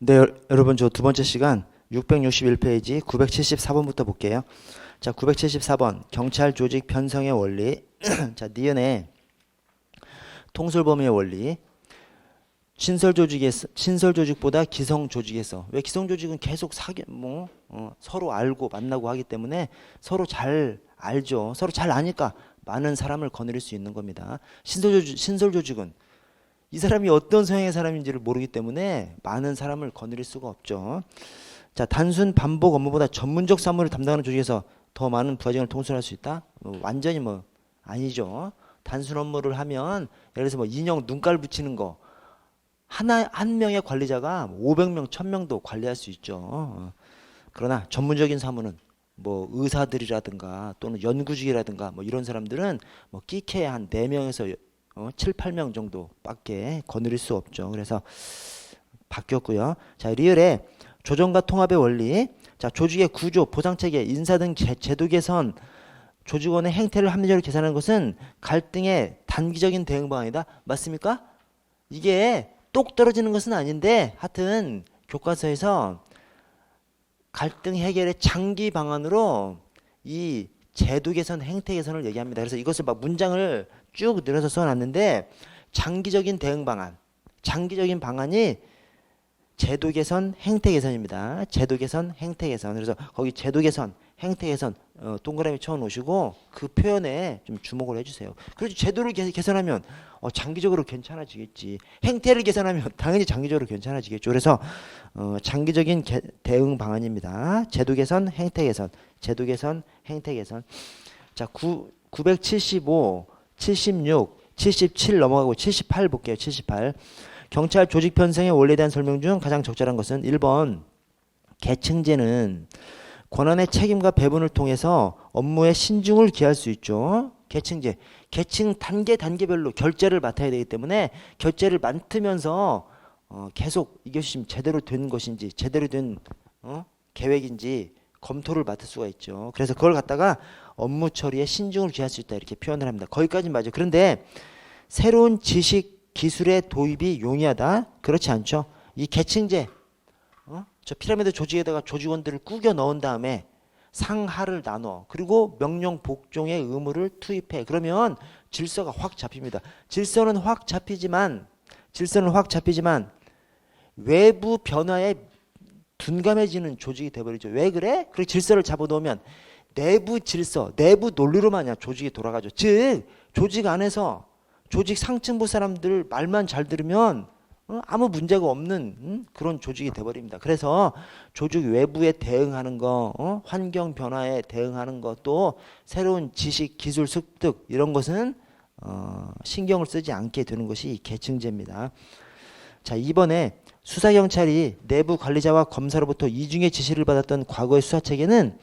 네, 여러분 저 두 번째 시간 661페이지 974번부터 볼게요. 자, 974번 경찰 조직 편성의 원리. 자, 니은의 통솔 범위의 원리. 신설 조직보다 기성 조직에서, 왜 기성 조직은 계속 서로 알고 만나고 하기 때문에 서로 잘 알죠. 서로 잘 아니까 많은 사람을 거느릴 수 있는 겁니다. 신설 조직은 이 사람이 어떤 성향의 사람인지를 모르기 때문에 많은 사람을 거느릴 수가 없죠. 자, 단순 반복 업무보다 전문적 사무를 담당하는 조직에서 더 많은 부하직을 통솔할 수 있다? 완전히 아니죠. 단순 업무를 하면 예를 들어서 인형 눈깔 붙이는 거 한 명의 관리자가 500명, 1000명도 관리할 수 있죠. 그러나 전문적인 사무는 의사들이라든가 또는 연구직이라든가 이런 사람들은 끼케야 한 4명에서 7, 8명 정도밖에 거느릴 수 없죠. 그래서 바뀌었고요. 자, 리을의 조정과 통합의 원리. 자, 조직의 구조, 보상체계, 인사 등 제도 개선, 조직원의 행태를 합리적으로 계산하는 것은 갈등의 단기적인 대응 방안이다. 맞습니까? 이게 똑 떨어지는 것은 아닌데 하여튼 교과서에서 갈등 해결의 장기 방안으로 이 제도 개선, 행태 개선을 얘기합니다. 그래서 이것을 문장을 쭉 늘어서 써놨는데 장기적인 대응 방안, 장기적인 방안이 제도 개선, 행태 개선입니다. 제도 개선, 행태 개선. 그래서 거기 제도 개선, 행태 개선 동그라미 쳐 놓으시고 그 표현에 좀 주목을 해주세요. 그래서 제도를 개선하면 장기적으로 괜찮아지겠지. 행태를 개선하면 당연히 장기적으로 괜찮아지겠죠. 그래서 장기적인 대응 방안입니다. 제도 개선, 행태 개선, 제도 개선, 행태 개선. 자, 975, 76, 77 넘어가고 78 볼게요. 78. 경찰 조직 편성의 원리에 대한 설명 중 가장 적절한 것은 1번 계층제는 권한의 책임과 배분을 통해서 업무의 신중을 기할 수 있죠. 계층제. 계층 단계별로 결제를 맡아야 되기 때문에 결제를 맡으면서 계속 이것이 제대로 된 것인지 제대로 된 계획인지 검토를 맡을 수가 있죠. 그래서 그걸 갖다가 업무 처리에 신중을 기할 수 있다 이렇게 표현을 합니다. 거기까지는 맞아요. 그런데 새로운 지식 기술의 도입이 용이하다? 그렇지 않죠. 이 계층제, 저 피라미드 조직에다가 조직원들을 꾸겨 넣은 다음에 상하를 나눠 그리고 명령 복종의 의무를 투입해. 그러면 질서가 확 잡힙니다. 질서는 확 잡히지만 외부 변화에 둔감해지는 조직이 돼버리죠. 왜 그래? 그리고 질서를 잡아놓으면 내부 질서, 내부 논리로만 조직이 돌아가죠. 즉 조직 안에서 조직 상층부 사람들 말만 잘 들으면 아무 문제가 없는 그런 조직이 돼버립니다. 그래서 조직 외부에 대응하는 거, 환경 변화에 대응하는 것도 새로운 지식, 기술 습득 이런 것은 신경을 쓰지 않게 되는 것이 계층제입니다. 자, 이번에 수사경찰이 내부 관리자와 검사로부터 이중의 지시를 받았던 과거의 수사체계는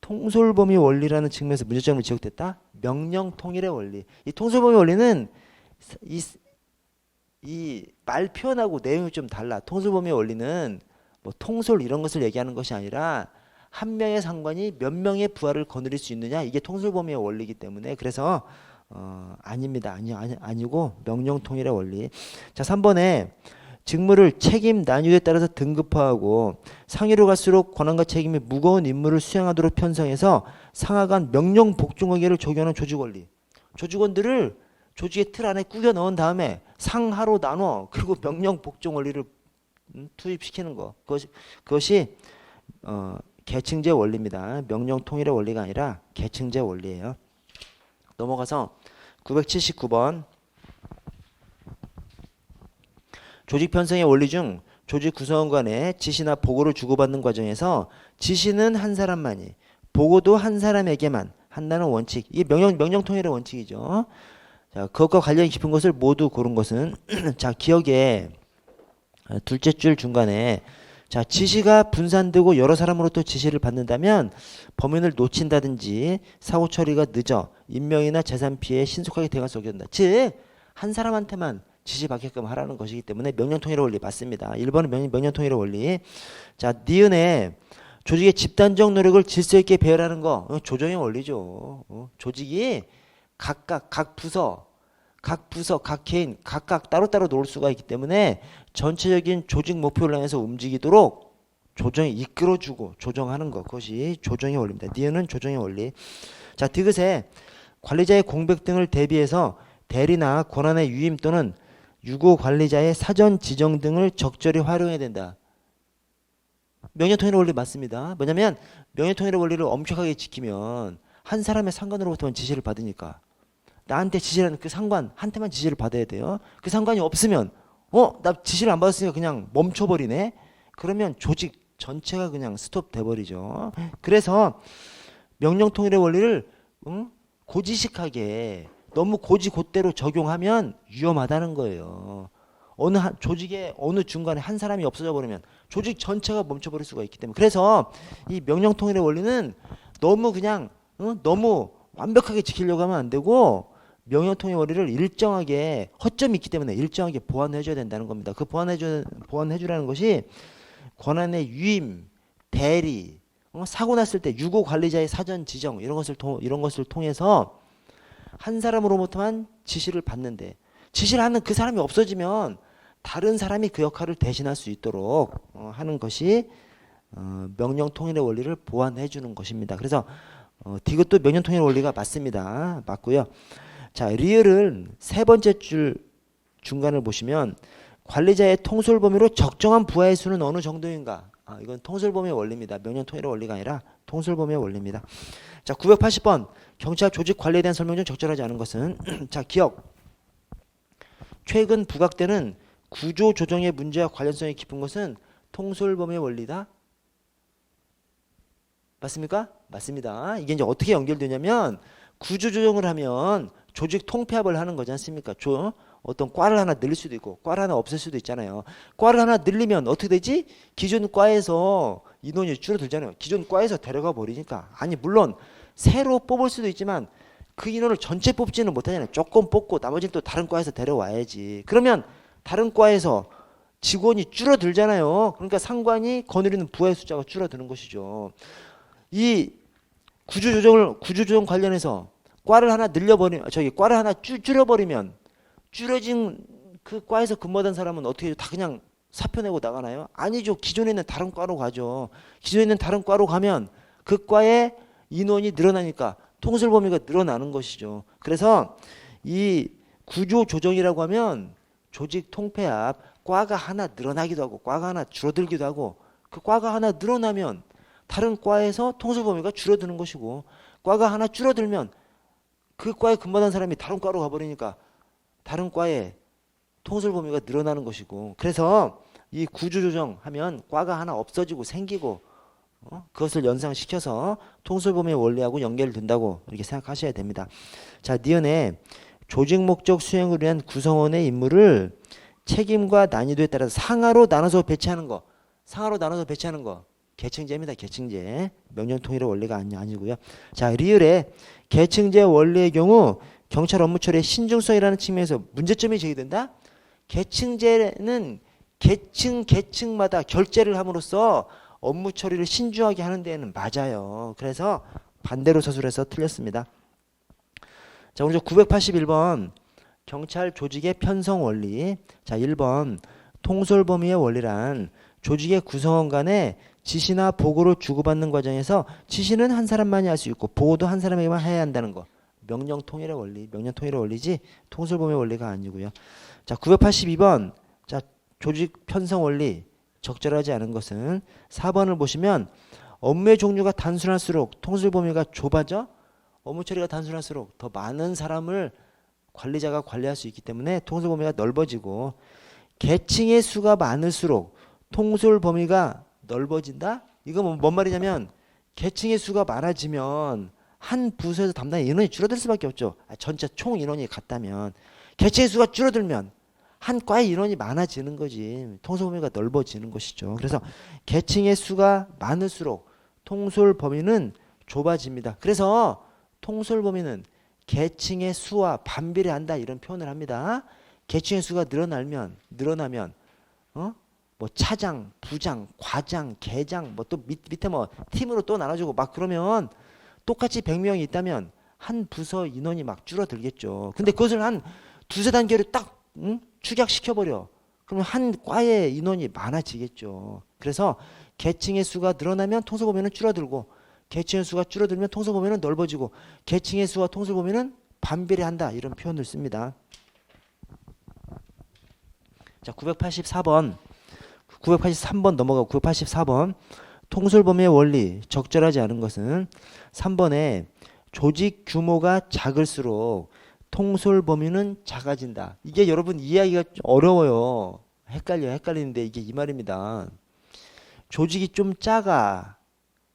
통솔범위 원리라는 측면에서 문제점을 지적됐다. 명령통일의 원리. 이 통솔범위 원리는 이 말 표현하고 내용이 좀 달라. 통솔범위 원리는 통솔 이런 것을 얘기하는 것이 아니라 한 명의 상관이 몇 명의 부하를 거느릴 수 있느냐 이게 통솔범위의 원리이기 때문에 그래서 아닙니다. 아니고 명령통일의 원리. 자, 3번에 직무를 책임 난이도에 따라서 등급화하고 상위로 갈수록 권한과 책임이 무거운 임무를 수행하도록 편성해서 상하 간 명령 복종관계를 적용하는 조직 원리. 조직원들을 조직의 틀 안에 꾸겨 넣은 다음에 상하로 나눠 그리고 명령 복종 원리를 투입시키는 거. 그것이 계층제 원리입니다. 명령 통일의 원리가 아니라 계층제 원리예요. 넘어가서 979번 조직 편성의 원리 중 조직 구성원 간의 지시나 보고를 주고받는 과정에서 지시는 한 사람만이 보고도 한 사람에게만 한다는 원칙. 이게 명령 통일의 원칙이죠. 자, 그것과 관련이 깊은 것을 모두 고른 것은 자, 기억에 둘째 줄 중간에 자, 지시가 분산되고 여러 사람으로부터 지시를 받는다면 범인을 놓친다든지 사고 처리가 늦어 인명이나 재산 피해에 신속하게 대응할 수 없게 된다. 즉, 한 사람한테만 지시받게끔 하라는 것이기 때문에 명령통일의 원리 맞습니다. 1번은 명령통일의 원리. 자, 니은의 조직의 집단적 노력을 질서 있게 배열하는 거 조정의 원리죠. 조직이 각각 각 부서, 각 개인 각각 따로따로 놓을 수가 있기 때문에 전체적인 조직 목표를 향해서 움직이도록 조정이 이끌어주고 조정하는 것, 그것이 조정의 원리입니다. 니은은 조정의 원리. 자, 디귿에 관리자의 공백 등을 대비해서 대리나 권한의 유임 또는 유고 관리자의 사전 지정 등을 적절히 활용해야 된다. 명예통일의 원리 맞습니다. 뭐냐면 명예통일의 원리를 엄격하게 지키면 한 사람의 상관으로부터만 지시를 받으니까 나한테 지시하는 그 상관한테만 지시를 받아야 돼요. 그 상관이 없으면 나 지시를 안 받았으니까 그냥 멈춰버리네. 그러면 조직 전체가 그냥 스톱 돼버리죠. 그래서 명령통일의 원리를 고지식하게 너무 고지곧대로 적용하면 위험하다는 거예요. 어느 한 조직의 어느 중간에 한 사람이 없어져 버리면 조직 전체가 멈춰버릴 수가 있기 때문에, 그래서 이 명령통일의 원리는 너무 그냥 너무 완벽하게 지키려고 하면 안 되고 명령통일의 원리를 일정하게 허점이 있기 때문에 일정하게 보완해줘야 된다는 겁니다. 그 보완해주라는 것이 권한의 유임, 대리, 사고 났을 때 유고 관리자의 사전 지정 이런 것을 통해서 한 사람으로부터만 지시를 받는데 지시를 하는 그 사람이 없어지면 다른 사람이 그 역할을 대신할 수 있도록 하는 것이 명령통일의 원리를 보완해 주는 것입니다. 그래서 디귿도 명령통일의 원리가 맞습니다. 맞고요. 자, 리을은 세 번째 줄 중간을 보시면 관리자의 통솔 범위로 적정한 부하의 수는 어느 정도인가? 이건 통솔 범위의 원리입니다. 명령통일의 원리가 아니라 통솔 범위의 원리입니다. 자, 980번 경찰 조직 관리에 대한 설명 중 적절하지 않은 것은 자, 기억. 최근 부각되는 구조 조정의 문제와 관련성이 깊은 것은 통솔 범위의 원리다. 맞습니까? 맞습니다. 이게 이제 어떻게 연결되냐면 구조 조정을 하면 조직 통폐합을 하는 거지 않습니까? 어떤 과를 하나 늘릴 수도 있고 과를 하나 없앨 수도 있잖아요. 과를 하나 늘리면 어떻게 되지? 기존 과에서 인원이 줄어들잖아요. 기존 과에서 데려가 버리니까. 아니 물론 새로 뽑을 수도 있지만 그 인원을 전체 뽑지는 못하잖아요. 조금 뽑고 나머지는 또 다른 과에서 데려와야지. 그러면 다른 과에서 직원이 줄어들잖아요. 그러니까 상관이 거느리는 부하의 숫자가 줄어드는 것이죠. 이 구조조정 관련해서 과를 하나 과를 하나 줄여버리면 줄여진 그 과에서 근무하던 사람은 어떻게 다 그냥 사표 내고 나가나요? 아니죠. 기존에 있는 다른 과로 가죠. 기존에 있는 다른 과로 가면 그 과의 인원이 늘어나니까 통솔 범위가 늘어나는 것이죠. 그래서 이 구조 조정이라고 하면 조직 통폐합, 과가 하나 늘어나기도 하고 과가 하나 줄어들기도 하고 그 과가 하나 늘어나면 다른 과에서 통솔 범위가 줄어드는 것이고 과가 하나 줄어들면 그 과에 근무하던 사람이 다른 과로 가버리니까 다른 과에 통솔 범위가 늘어나는 것이고, 그래서 이 구조 조정하면 과가 하나 없어지고 생기고 그것을 연상시켜서 통솔 범위의 원리하고 연결된다고 이렇게 생각하셔야 됩니다. 자, 니은에 조직 목적 수행을 위한 구성원의 임무를 책임과 난이도에 따라서 상하로 나눠서 배치하는 거. 계층제입니다. 계층제. 명령통일의 원리가 아니고요. 자, 리을에 계층제 원리의 경우 경찰 업무 처리의 신중성이라는 측면에서 문제점이 제기된다. 계층제는 계층마다 결제를 함으로써 업무 처리를 신중하게 하는 데에는 맞아요. 그래서 반대로 서술해서 틀렸습니다. 자, 오늘 981번 경찰 조직의 편성 원리. 자, 1번 통솔 범위의 원리란 조직의 구성원 간에 지시나 보고를 주고받는 과정에서 지시는 한 사람만이 할 수 있고 보고도 한 사람에게만 해야 한다는 거. 명령통일의 원리지 통솔 범위의 원리가 아니고요. 자, 982번 자, 조직 편성 원리 적절하지 않은 것은 4번을 보시면 업무의 종류가 단순할수록 통솔 범위가 좁아져. 업무 처리가 단순할수록 더 많은 사람을 관리자가 관리할 수 있기 때문에 통솔 범위가 넓어지고, 계층의 수가 많을수록 통솔 범위가 넓어진다? 이건 뭔 말이냐면 계층의 수가 많아지면 한 부서에서 담당의 인원이 줄어들 수밖에 없죠. 전체 총 인원이 같다면. 계층의 수가 줄어들면 한 과의 인원이 많아지는 거지. 통솔 범위가 넓어지는 것이죠. 그래서 계층의 수가 많을수록 통솔 범위는 좁아집니다. 그래서 통솔 범위는 계층의 수와 반비례한다 이런 표현을 합니다. 계층의 수가 늘어나면 뭐 차장, 부장, 과장, 계장 뭐 또 밑에 뭐 팀으로 또 나눠주고 막 그러면 똑같이 100명이 있다면 한 부서 인원이 막 줄어들겠죠. 근데 그것을 한 두세 단계로 딱 축약시켜버려. 그러면 한 과의 인원이 많아지겠죠. 그래서 계층의 수가 늘어나면 통솔범위는 줄어들고 계층의 수가 줄어들면 통솔범위는 넓어지고 계층의 수와 통솔범위는 반비례한다. 이런 표현을 씁니다. 자, 983번 넘어가고 984번 통솔범위의 원리 적절하지 않은 것은 3번에 조직 규모가 작을수록 통솔범위는 작아진다. 이게 여러분 이해하기가 어려워요. 헷갈리는데 이게 이 말입니다. 조직이 좀 작아.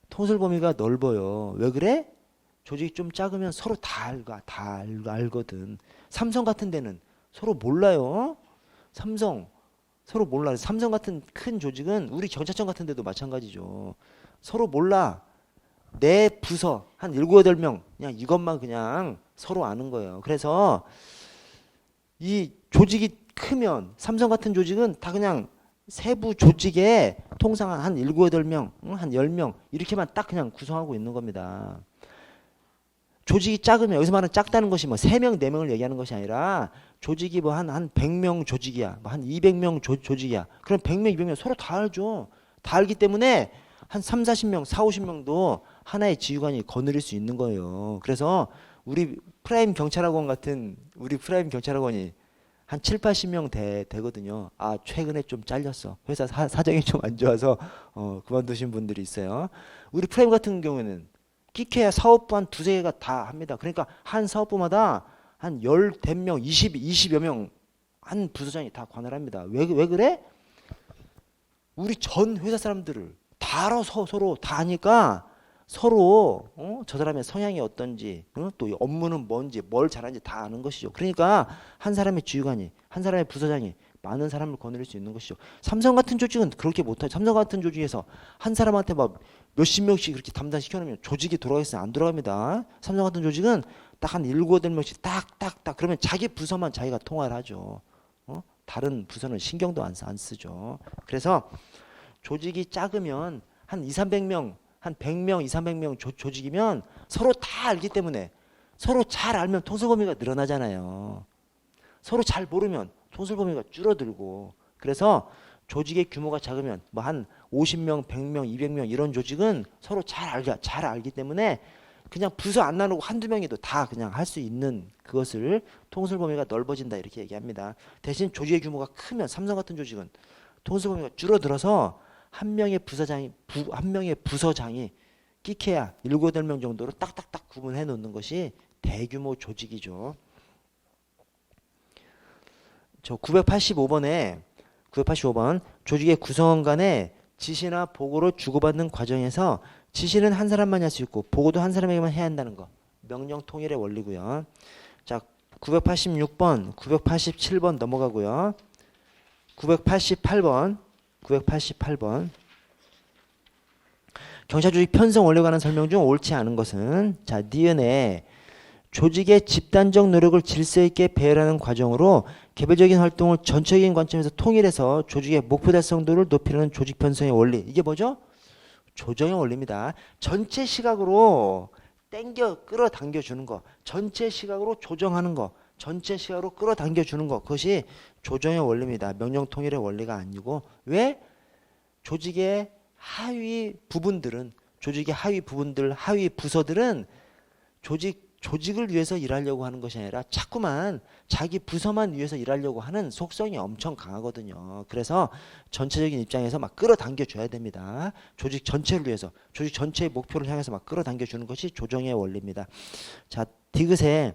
통솔범위가 넓어요. 왜 그래? 조직이 좀 작으면 서로 다 알거든. 삼성 같은 데는 서로 몰라요. 삼성 서로 몰라. 삼성 같은 큰 조직은 우리 경찰청 같은 데도 마찬가지죠. 서로 몰라. 내 부서 한 7, 8명 그냥 이것만 그냥 서로 아는 거예요. 그래서 이 조직이 크면 삼성 같은 조직은 다 그냥 세부 조직에 통상 한 7, 8명, 한 10명 이렇게만 딱 그냥 구성하고 있는 겁니다. 조직이 작으면 여기서 말하는 작다는 것이 뭐 3명, 4명을 얘기하는 것이 아니라 조직이 뭐 한 100명 조직이야. 뭐 한 200명 조직이야. 그럼 100명, 200명 서로 다 알죠. 다 알기 때문에 한 3, 40명, 4, 50명도 하나의 지휘관이 거느릴 수 있는 거예요. 그래서 우리 프라임 경찰학원 같은 우리 프라임 경찰학원이 한 7, 80명 되거든요. 아, 최근에 좀 잘렸어. 회사 사정이 좀 안 좋아서 그만두신 분들이 있어요. 우리 프라임 같은 경우에는 끼케야 사업부 한 2, 3개가 다 합니다. 그러니까 한 사업부마다 한 10명, 20여 명 한 부서장이 다 관할 합니다. 왜 그래? 우리 전 회사 사람들을 다 알아. 서로 다 아니까 서로 저 사람의 성향이 어떤지 또 업무는 뭔지 뭘 잘하는지 다 아는 것이죠. 그러니까 한 사람의 지휘관이 한 사람의 부서장이 많은 사람을 거느릴 수 있는 것이죠. 삼성 같은 조직은 그렇게 못하죠. 삼성 같은 조직에서 한 사람한테 막 몇십 명씩 그렇게 담당시켜놓으면 조직이 돌아가겠어요? 안 돌아갑니다. 삼성 같은 조직은 딱 한 7, 8명씩 딱딱딱 그러면 자기 부서만 자기가 통화를 하죠. 다른 부서는 신경도 안 쓰죠. 그래서 조직이 작으면 한 2, 300명 한 100명, 2, 300명 조직이면 서로 다 알기 때문에 서로 잘 알면 통솔범위가 늘어나잖아요. 서로 잘 모르면 통솔범위가 줄어들고 그래서 조직의 규모가 작으면 뭐 한 50명, 100명, 200명 이런 조직은 서로 잘 알기 때문에 그냥 부서 안 나누고 한두 명이도 다 그냥 할 수 있는 그것을 통솔범위가 넓어진다 이렇게 얘기합니다. 대신 조직의 규모가 크면 삼성 같은 조직은 통솔범위가 줄어들어서 한 명의 부서장이 끼케야 7, 8명 정도로 딱딱딱 구분해 놓는 것이 대규모 조직이죠. 저 985번 조직의 구성원 간에 지시나 보고를 주고받는 과정에서 지시는 한 사람만이 할 수 있고 보고도 한 사람에게만 해야 한다는 거. 명령 통일의 원리고요. 자, 986번, 987번 넘어가고요. 988번 경찰 조직 편성 원리에 관한 설명 중 옳지 않은 것은 자, 니은에 조직의 집단적 노력을 질서 있게 배열하는 과정으로 개별적인 활동을 전체적인 관점에서 통일해서 조직의 목표 달성도를 높이는 조직 편성의 원리. 이게 뭐죠? 조정의 원리입니다. 전체 시각으로 끌어당겨 주는 거. 전체 시각으로 조정하는 거. 전체 시각으로 끌어당겨 주는 거. 그것이 조정의 원리입니다. 명령 통일의 원리가 아니고 왜? 조직의 하위 부분들, 하위 부서들은 조직을 위해서 일하려고 하는 것이 아니라 자꾸만 자기 부서만 위해서 일하려고 하는 속성이 엄청 강하거든요. 그래서 전체적인 입장에서 막 끌어당겨 줘야 됩니다. 조직 전체를 위해서, 조직 전체의 목표를 향해서 막 끌어당겨 주는 것이 조정의 원리입니다. 자, 디귿의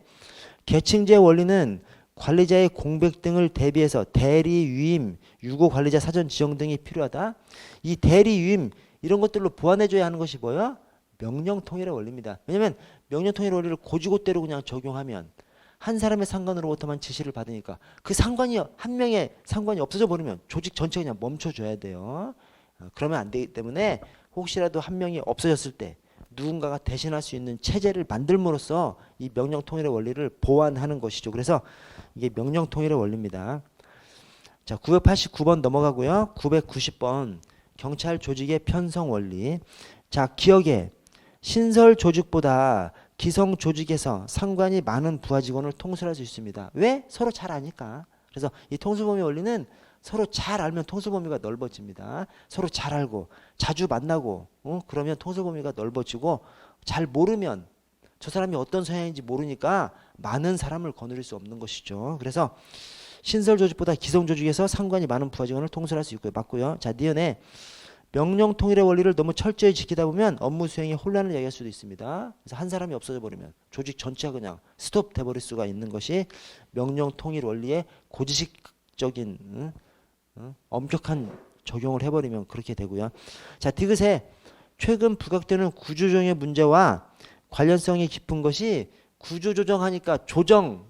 계층제 원리는 관리자의 공백 등을 대비해서 대리 위임, 유고 관리자 사전 지정 등이 필요하다. 이 대리 위임 이런 것들로 보완해줘야 하는 것이 뭐예요? 명령 통일의 원리입니다. 왜냐하면 명령 통일의 원리를 고지고대로 그냥 적용하면 한 사람의 상관으로부터만 지시를 받으니까 그 상관이 한 명의 상관이 없어져 버리면 조직 전체 그냥 멈춰줘야 돼요. 그러면 안 되기 때문에 혹시라도 한 명이 없어졌을 때 누군가가 대신할 수 있는 체제를 만들므로써 이 명령 통일의 원리를 보완하는 것이죠. 그래서 이게 명령 통일의 원리입니다. 자, 989번 넘어가고요. 990번 경찰 조직의 편성 원리. 자, 기억에 신설 조직보다 기성 조직에서 상관이 많은 부하 직원을 통솔할 수 있습니다. 왜? 서로 잘 아니까. 그래서 이 통솔범위 원리는 서로 잘 알면 통솔 범위가 넓어집니다. 서로 잘 알고 자주 만나고 그러면 통솔 범위가 넓어지고 잘 모르면 저 사람이 어떤 성향인지 모르니까 많은 사람을 거느릴 수 없는 것이죠. 그래서 신설 조직보다 기성 조직에서 상관이 많은 부하 직원을 통솔할 수 있고요. 맞고요. 자, 니은에 명령 통일의 원리를 너무 철저히 지키다 보면 업무 수행에 혼란을 야기할 수도 있습니다. 그래서 한 사람이 없어져 버리면 조직 전체가 그냥 스톱 돼버릴 수가 있는 것이 명령 통일 원리의 고지식적인 엄격한 적용을 해버리면 그렇게 되고요. 자, 디귿에 최근 부각되는 구조조정의 문제와 관련성이 깊은 것이 구조조정하니까 조정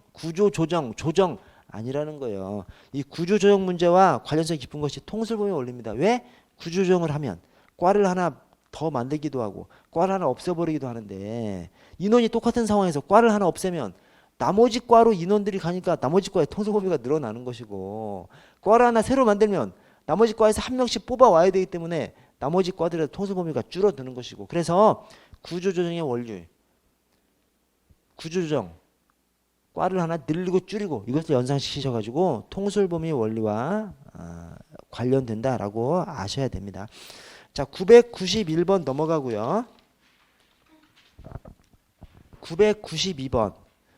아니라는 거예요. 이 구조조정 문제와 관련성이 깊은 것이 통솔범위 원리입니다. 왜? 구조조정을 하면 과를 하나 더 만들기도 하고 과를 하나 없애버리기도 하는데 인원이 똑같은 상황에서 과를 하나 없애면 나머지 과로 인원들이 가니까 나머지 과의 통솔범위가 늘어나는 것이고 과를 하나 새로 만들면 나머지 과에서 한 명씩 뽑아와야 되기 때문에 나머지 과들의 통솔범위가 줄어드는 것이고 그래서 구조조정의 원리 구조조정 과를 하나 늘리고 줄이고 이것을 연상시키셔가지고 통솔범위 원리와 관련된다라고 아셔야 됩니다. 자, 991번 넘어가고요.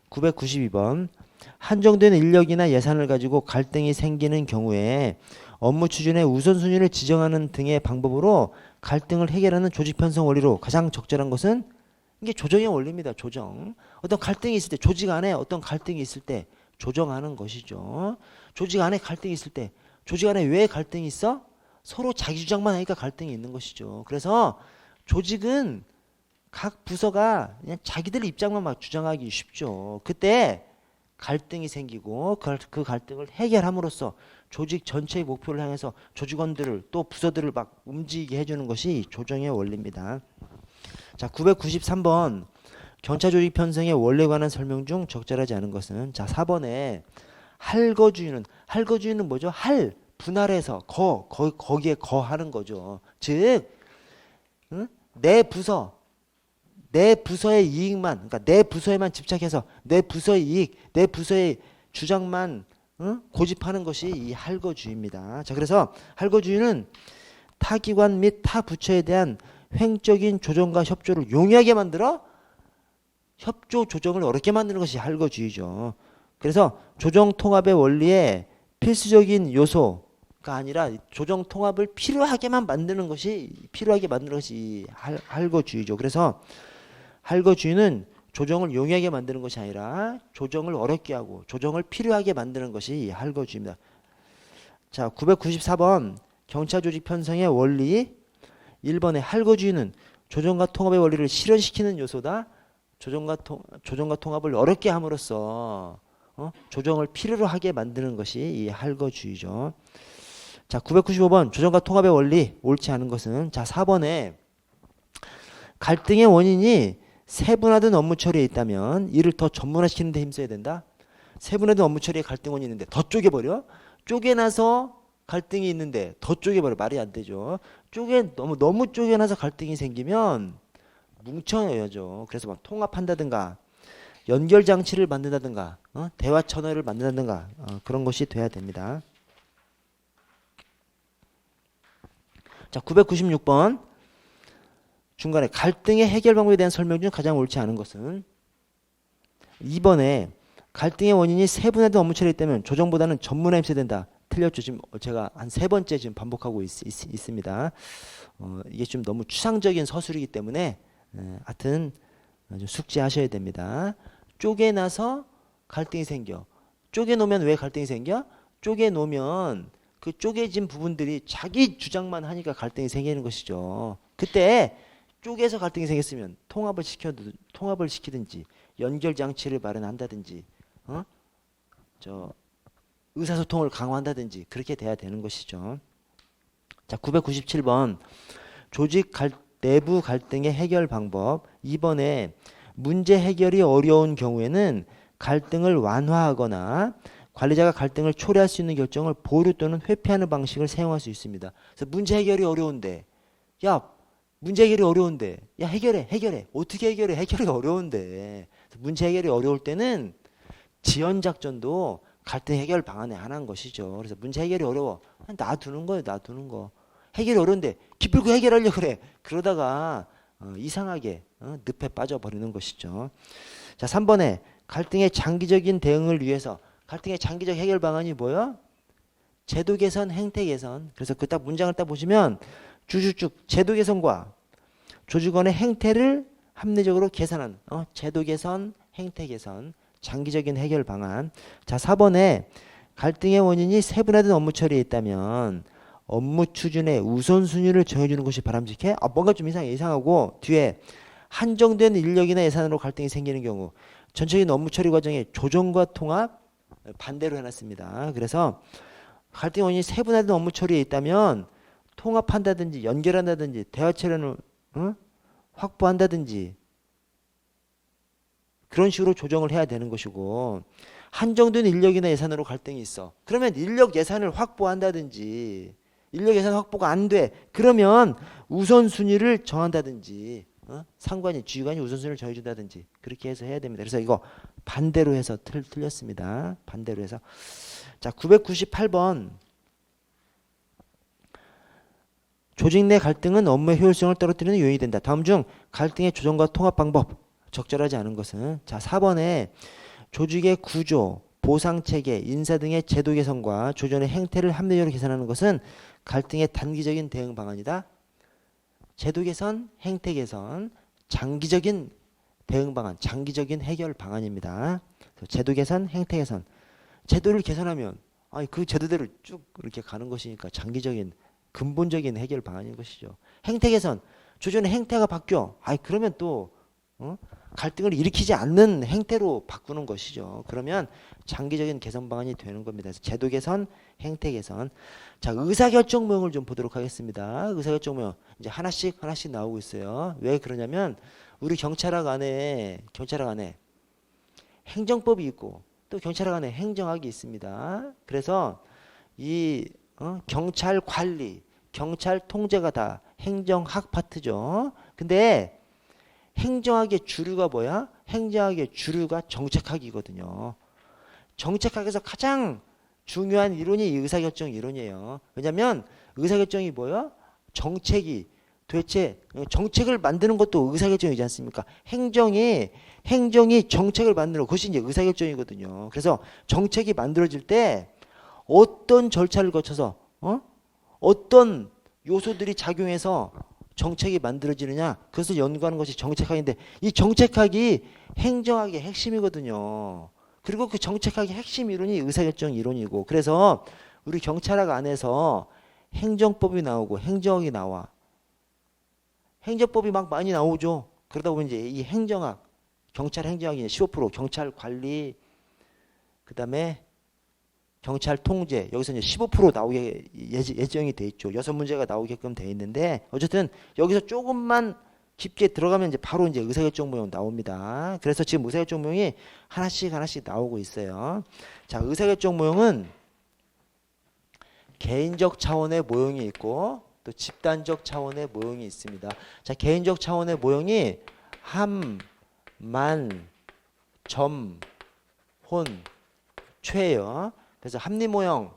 992번 한정된 인력이나 예산을 가지고 갈등이 생기는 경우에 업무 추진의 우선순위를 지정하는 등의 방법으로 갈등을 해결하는 조직 편성 원리로 가장 적절한 것은 이게 조정의 원리입니다. 조정. 어떤 갈등이 있을 때 조직 안에 어떤 갈등이 있을 때 조정하는 것이죠. 조직 안에 갈등이 있을 때 조직 안에 왜 갈등이 있어? 서로 자기 주장만 하니까 갈등이 있는 것이죠. 그래서 조직은 각 부서가 그냥 자기들 입장만 막 주장하기 쉽죠. 그때 갈등이 생기고 그 갈등을 해결함으로써 조직 전체의 목표를 향해서 조직원들을 또 부서들을 막 움직이게 해주는 것이 조정의 원리입니다. 자, 993번 경차 조직 편성의 원리에 관한 설명 중 적절하지 않은 것은 자, 4번에 할거주의는 뭐죠? 분할해서 거기에 거하는 거죠. 즉 내 부서의 이익만 그러니까 내 부서에만 집착해서 내 부서의 이익, 내 부서의 주장만 고집하는 것이 이 할거주의입니다. 자, 그래서 할거주의는 타 기관 및 타 부처에 대한 횡적인 조정과 협조를 용이하게 만들어 협조 조정을 어렵게 만드는 것이 할거주의죠. 그래서 조정 통합의 원리에 필수적인 요소가 아니라 조정 통합을 필요하게 만드는 것이 할거주의죠. 그래서 할거주의는 조정을 용이하게 만드는 것이 아니라 조정을 어렵게 하고 조정을 필요하게 만드는 것이 할거주의입니다. 자, 994번 경차 조직 편성의 원리 1번의 할거주의는 조정과 통합의 원리를 실현시키는 요소다. 조정과 통합을 어렵게 함으로써 조정을 필요로 하게 만드는 것이 이 할거주의죠. 자, 995번 조정과 통합의 원리 옳지 않은 것은 자, 4번에 갈등의 원인이 세분화된 업무 처리에 있다면 이를 더 전문화시키는 데 힘써야 된다. 세분화된 업무 처리에 갈등 원인이 있는데 더 쪼개버려. 쪼개나서 갈등이 있는데 더 쪼개버려. 말이 안 되죠. 너무 쪼개나서 갈등이 생기면 뭉쳐야죠. 그래서 막 통합한다든가 연결 장치를 만든다든가 대화 채널을 만든다든가 그런 것이 돼야 됩니다. 자, 996번 중간에 갈등의 해결 방법에 대한 설명 중 가장 옳지 않은 것은 2번에 갈등의 원인이 세분화된 업무 처리에 있다면 조정보다는 전문화에 힘써야 된다. 틀렸죠. 지금 제가 한 3번째 지금 반복하고 있습니다. 이게 좀 너무 추상적인 서술이기 때문에 하여튼 좀 숙지하셔야 됩니다. 쪼개나서 갈등이 생겨. 쪼개놓으면 왜 갈등이 생겨? 쪼개놓으면 그 쪼개진 부분들이 자기 주장만 하니까 갈등이 생기는 것이죠. 그때 쪼개서 갈등이 생겼으면 통합을 시키든지 연결 장치를 마련한다든지 의사소통을 강화한다든지 그렇게 돼야 되는 것이죠. 자, 997번 조직 내부 갈등의 해결 방법 2번에 문제 해결이 어려운 경우에는 갈등을 완화하거나 관리자가 갈등을 초래할 수 있는 결정을 보류 또는 회피하는 방식을 사용할 수 있습니다. 그래서 문제 해결이 어려운데 해결해. 어떻게 해결해? 해결이 어려운데. 문제 해결이 어려울 때는 지연작전도 갈등 해결 방안의 하나인 것이죠. 그래서 문제 해결이 어려워. 놔두는 거예요. 놔두는 거. 해결이 어려운데 기필코 해결하려고 그래. 그러다가 이상하게 늪에 빠져버리는 것이죠. 자, 3번에 갈등의 장기적인 대응을 위해서 갈등의 장기적 해결 방안이 뭐야? 제도 개선, 행태 개선. 그래서 그 딱 문장을 딱 보시면 쭉쭉쭉 제도 개선과 조직원의 행태를 합리적으로 개선한 제도 개선, 행태 개선, 장기적인 해결 방안. 자, 4번에 갈등의 원인이 세분화된 업무 처리에 있다면 업무 추진의 우선순위를 정해주는 것이 바람직해? 뭔가 좀 이상하고 뒤에 한정된 인력이나 예산으로 갈등이 생기는 경우 전체적인 업무 처리 과정의 조정과 통합 반대로 해놨습니다. 그래서 갈등의 원인이 세분화된 업무 처리에 있다면 통합한다든지 연결한다든지 대화 처리를 확보한다든지 그런 식으로 조정을 해야 되는 것이고 한정된 인력이나 예산으로 갈등이 있어. 그러면 인력 예산을 확보한다든지 인력 예산 확보가 안 돼. 그러면 우선순위를 정한다든지 상관이 지휘관이 우선순위를 정해준다든지 그렇게 해서 해야 됩니다. 그래서 이거 반대로 해서 틀렸습니다. 반대로 해서. 자, 998번 조직 내 갈등은 업무의 효율성을 떨어뜨리는 요인이 된다. 다음 중 갈등의 조정과 통합 방법 적절하지 않은 것은? 자, 4번에 조직의 구조, 보상체계, 인사 등의 제도 개선과 조정의 행태를 합리적으로 개선하는 것은 갈등의 단기적인 대응 방안이다. 제도 개선, 행태 개선, 장기적인 대응 방안, 장기적인 해결 방안입니다. 제도 개선, 행태 개선. 제도를 개선하면 그 제도대로 쭉 이렇게 가는 것이니까 장기적인 근본적인 해결 방안인 것이죠. 행태 개선, 조정의 행태가 바뀌어. 그러면 또 갈등을 일으키지 않는 행태로 바꾸는 것이죠. 그러면 장기적인 개선 방안이 되는 겁니다. 그래서 제도 개선, 행태 개선. 자, 의사결정 모형을 좀 보도록 하겠습니다. 의사결정 모형 이제 하나씩 나오고 있어요. 왜 그러냐면 우리 경찰학 안에 행정법이 있고 또 경찰학 안에 행정학이 있습니다. 그래서 이 경찰 관리, 경찰 통제가 다 행정학 파트죠. 근데 행정학의 주류가 뭐야? 행정학의 주류가 정책학이거든요. 정책학에서 가장 중요한 이론이 의사결정 이론이에요. 왜냐하면 의사결정이 뭐야? 정책이 도대체 정책을 만드는 것도 의사결정이지 않습니까? 행정이 정책을 만드는 그것이 이제 의사결정이거든요. 그래서 정책이 만들어질 때 어떤 절차를 거쳐서 어떤 요소들이 작용해서 정책이 만들어지느냐 그것을 연구하는 것이 정책학인데 이 정책학이 행정학의 핵심이거든요. 그리고 그 정책학의 핵심 이론이 의사결정 이론이고 그래서 우리 경찰학 안에서 행정법이 나오고 행정학이 나와. 행정법이 막 많이 나오죠. 그러다 보면 이제 이 행정학, 경찰 행정학이 15%, 경찰 관리, 그 다음에 경찰 통제 여기서 이제 15% 나오게 예정이 돼 있죠. 6문제가 나오게끔 돼 있는데 어쨌든 여기서 조금만 깊게 들어가면 이제 바로 이제 의사결정 모형 나옵니다. 그래서 지금 의사결정 모형이 하나씩 나오고 있어요. 자, 의사결정 모형은 개인적 차원의 모형이 있고 또 집단적 차원의 모형이 있습니다. 자, 개인적 차원의 모형이 함, 만, 점, 혼, 최예요. 그래서 합리 모형,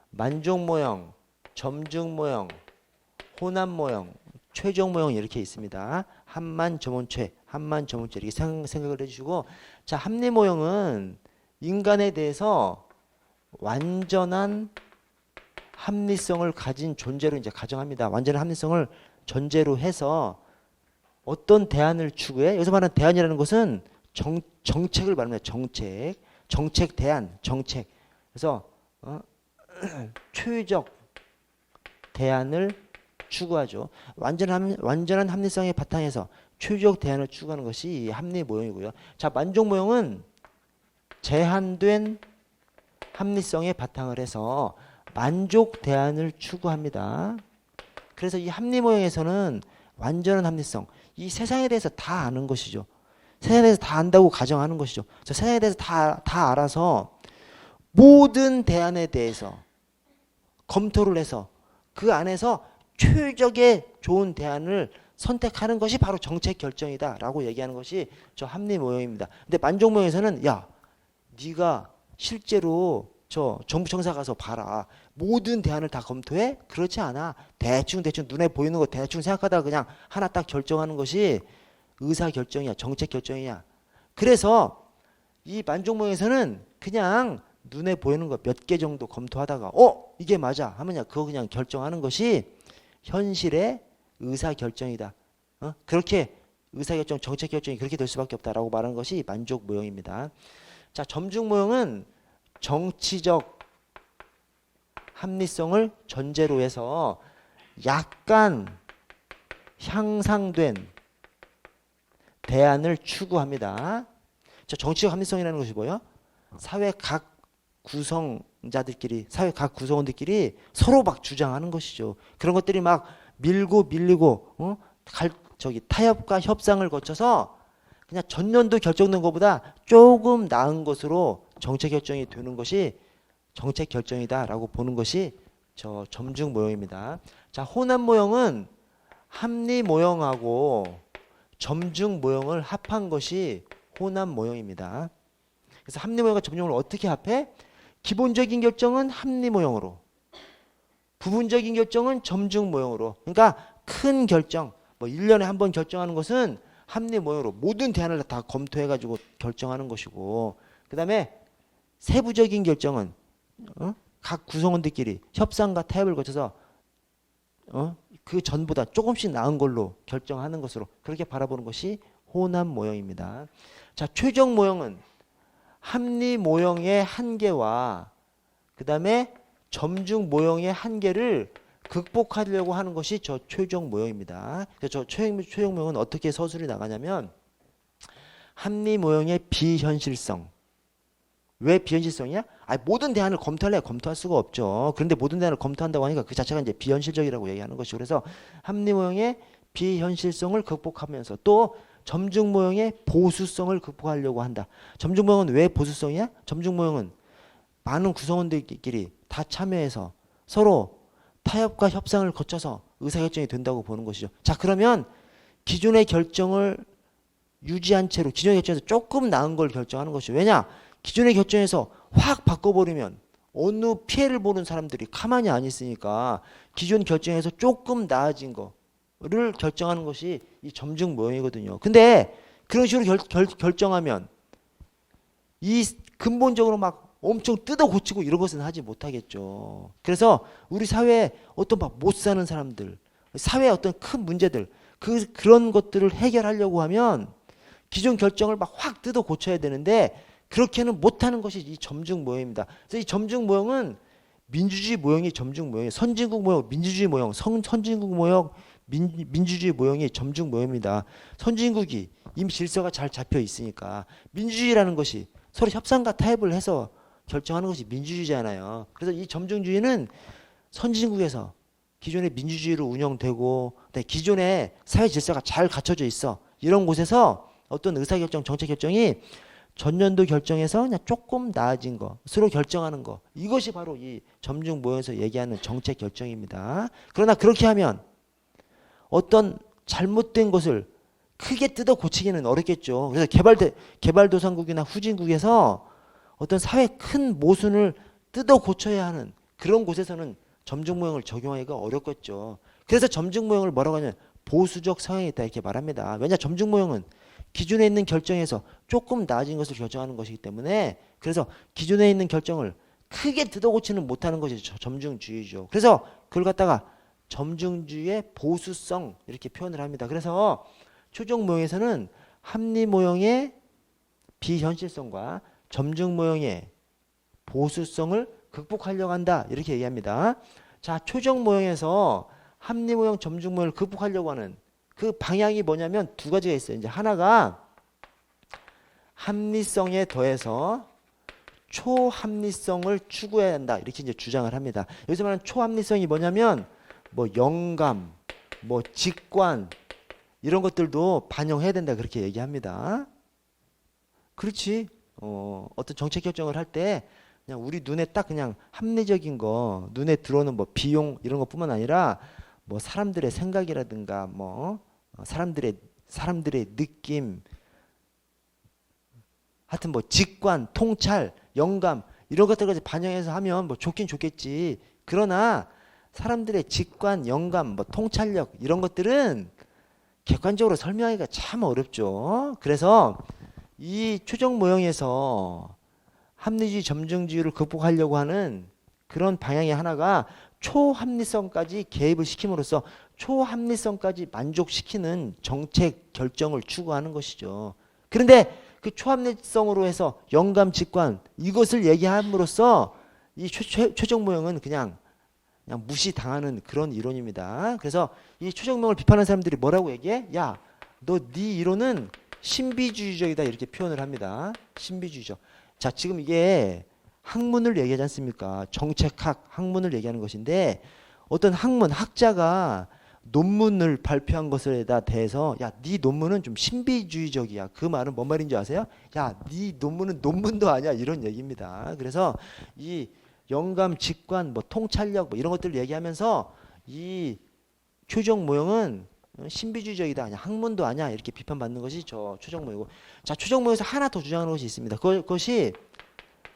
만족 모형, 점증 모형, 혼합 모형, 최종 모형 이렇게 있습니다. 함만, 점혼, 최, 함만, 점혼, 최 이렇게 생각을 해주시고 자, 합리 모형은 인간에 대해서 완전한 합리성을 가진 존재로 이제 가정합니다. 완전한 합리성을 전제로 해서 어떤 대안을 추구해? 여기서 말하는 대안이라는 것은 정책을 말합니다. 정책 대안, 정책. 그래서 초유적 대안을 추구하죠. 완전한 합리성의 바탕에서 초유적 대안을 추구하는 것이 이 합리 모형이고요. 자, 만족 모형은 제한된 합리성에 바탕을 해서 만족 대안을 추구합니다. 그래서 이 합리 모형에서는 완전한 합리성, 이 세상에 대해서 다 아는 것이죠. 세상에 대해서 다 안다고 가정하는 것이죠. 세상에 대해서 다 알아서 모든 대안에 대해서 검토를 해서 그 안에서 최적의 좋은 대안을 선택하는 것이 바로 정책 결정이다 라고 얘기하는 것이 저 합리 모형입니다. 근데 만족 모형에서는 야, 네가 실제로 저 정부 청사 가서 봐라. 모든 대안을 다 검토해? 그렇지 않아. 대충 눈에 보이는 거 대충 생각하다가 그냥 하나 딱 결정하는 것이 의사 결정이야. 정책 결정이야. 그래서 이 만종모형에서는 그냥 눈에 보이는 거 몇 개 정도 검토하다가 이게 맞아 하면야 그거 그냥 결정하는 것이 현실의 의사 결정이다. 그렇게 의사 결정, 정책 결정이 그렇게 될 수밖에 없다라고 말하는 것이 만족 모형입니다. 자, 점중 모형은 정치적 합리성을 전제로 해서 약간 향상된 대안을 추구합니다. 자, 정치적 합리성이라는 것이 뭐예요? 사회 각 구성자들끼리, 사회 각 구성원들끼리 서로 막 주장하는 것이죠. 그런 것들이 막 밀리고 타협과 협상을 거쳐서 그냥 전년도 결정된 것보다 조금 나은 것으로 정책 결정이 되는 것이 정책 결정이다라고 보는 것이 저 점중 모형입니다. 자, 호남 모형은 합리 모형하고 점중 모형을 합한 것이 호남 모형입니다. 그래서 합리 모형과 점중 모형을 어떻게 합해? 기본적인 결정은 합리 모형으로, 부분적인 결정은 점중 모형으로. 그러니까 큰 결정, 뭐 1년에 한 번 결정하는 것은 합리 모형으로 모든 대안을 다 검토해 가지고 결정하는 것이고, 그다음에 세부적인 결정은 각 구성원들끼리 협상과 타협을 거쳐서 그 전보다 조금씩 나은 걸로 결정하는 것으로 그렇게 바라보는 것이 호남 모형입니다. 자, 최종 모형은 합리 모형의 한계와 그 다음에 점중 모형의 한계를 극복하려고 하는 것이 저 최종 모형입니다. 그래서 저 최종 모형은 어떻게 서술이 나가냐면 합리 모형의 비현실성. 왜 비현실성이야? 모든 대안을 검토할 수가 없죠. 그런데 모든 대안을 검토한다고 하니까 그 자체가 이제 비현실적이라고 얘기하는 것이고, 그래서 합리 모형의 비현실성을 극복하면서 또 점중 모형의 보수성을 극복하려고 한다. 점중 모형은 왜 보수성이야? 점중 모형은 많은 구성원들끼리 다 참여해서 서로 타협과 협상을 거쳐서 의사결정이 된다고 보는 것이죠. 자, 그러면 기존의 결정을 유지한 채로 기존의 결정에서 조금 나은 걸 결정하는 것이죠. 왜냐? 기존의 결정에서 확 바꿔버리면 어느 피해를 보는 사람들이 가만히 안 있으니까 기존 결정에서 조금 나아진 거를 결정하는 것이 이 점중 모형이거든요. 근데 그런 식으로 결정하면 이 근본적으로 막 엄청 뜯어 고치고 이런 것은 하지 못하겠죠. 그래서 우리 사회에 어떤 막 못 사는 사람들, 사회의 어떤 큰 문제들, 그런 것들을 해결하려고 하면 기존 결정을 막 확 뜯어 고쳐야 되는데 그렇게는 못하는 것이 이 점중 모형입니다. 그래서 이 점중 모형은 민주주의 모형이 점중 모형이에요. 선진국 모형, 민주주의 모형, 선진국 모형, 민주주의 모형이 점중 모형입니다. 선진국이 이미 질서가 잘 잡혀 있으니까 민주주의라는 것이 서로 협상과 타협을 해서 결정하는 것이 민주주의잖아요. 그래서 이 점중주의는 선진국에서 기존의 민주주의로 운영되고 기존의 사회 질서가 잘 갖춰져 있어. 이런 곳에서 어떤 의사결정, 정책결정이 전년도 결정에서 그냥 조금 나아진 것으로 결정하는 것. 이것이 바로 이 점중 모형에서 얘기하는 정책 결정입니다. 그러나 그렇게 하면 어떤 잘못된 것을 크게 뜯어 고치기는 어렵겠죠. 그래서 개발도상국이나 후진국에서 어떤 사회 큰 모순을 뜯어 고쳐야 하는 그런 곳에서는 점중 모형을 적용하기가 어렵겠죠. 그래서 점중 모형을 뭐라고 하냐면 보수적 성향이 있다 이렇게 말합니다. 왜냐? 점중 모형은 기존에 있는 결정에서 조금 나아진 것을 결정하는 것이기 때문에, 그래서 기존에 있는 결정을 크게 뜯어 고치는 못하는 것이 점중주의죠. 그래서 그걸 갖다가 점중주의의 보수성 이렇게 표현을 합니다. 그래서 최종 모형에서는 합리 모형의 비현실성과 점중 모형의 보수성을 극복하려고 한다 이렇게 얘기합니다. 자, 최종 모형에서 합리 모형, 점중 모형을 극복하려고 하는 그 방향이 뭐냐면 두 가지가 있어요. 이제 하나가 합리성에 더해서 초합리성을 추구해야 한다 이렇게 이제 주장을 합니다. 여기서 말하는 초합리성이 뭐냐면 뭐 영감, 뭐 직관 이런 것들도 반영해야 된다 그렇게 얘기합니다. 그렇지. 어떤 정책 결정을 할 때 그냥 우리 눈에 딱 그냥 합리적인 거, 눈에 들어오는 뭐 비용 이런 것뿐만 아니라 뭐 사람들의 생각이라든가 뭐 사람들의 느낌, 하여튼 뭐 직관, 통찰 영감 이런 것들까지 반영해서 하면 뭐 좋긴 좋겠지. 그러나 사람들의 직관, 영감, 뭐 통찰력 이런 것들은 객관적으로 설명하기가 참 어렵죠. 그래서 이 초정 모형에서 합리주의, 점정주의를 극복하려고 하는 그런 방향의 하나가 초합리성까지 개입을 시킴으로써 초합리성까지 만족시키는 정책 결정을 추구하는 것이죠. 그런데 그 초합리성으로 해서 영감, 직관 이것을 얘기함으로써 이 초정 모형은 그냥 무시당하는 그런 이론입니다. 그래서 이 초정모형을 비판하는 사람들이 뭐라고 얘기해? 야, 너 네 이론은 신비주의적이다 이렇게 표현을 합니다. 신비주의적. 자, 지금 이게 학문을 얘기하지 않습니까? 정책학, 학문을 얘기하는 것인데 어떤 학문, 학자가 논문을 발표한 것에 대해서 야, 네 논문은 좀 신비주의적이야. 그 말은 뭔 말인지 아세요? 야, 네 논문은 논문도 아니야. 이런 얘기입니다. 그래서 이 영감, 직관, 뭐 통찰력 뭐 이런 것들을 얘기하면서 이 초정 모형은 신비주의적이다. 아니야. 학문도 아니야. 이렇게 비판받는 것이 저 초정 모형이고. 자, 초정 모형에서 하나 더 주장하는 것이 있습니다. 그것이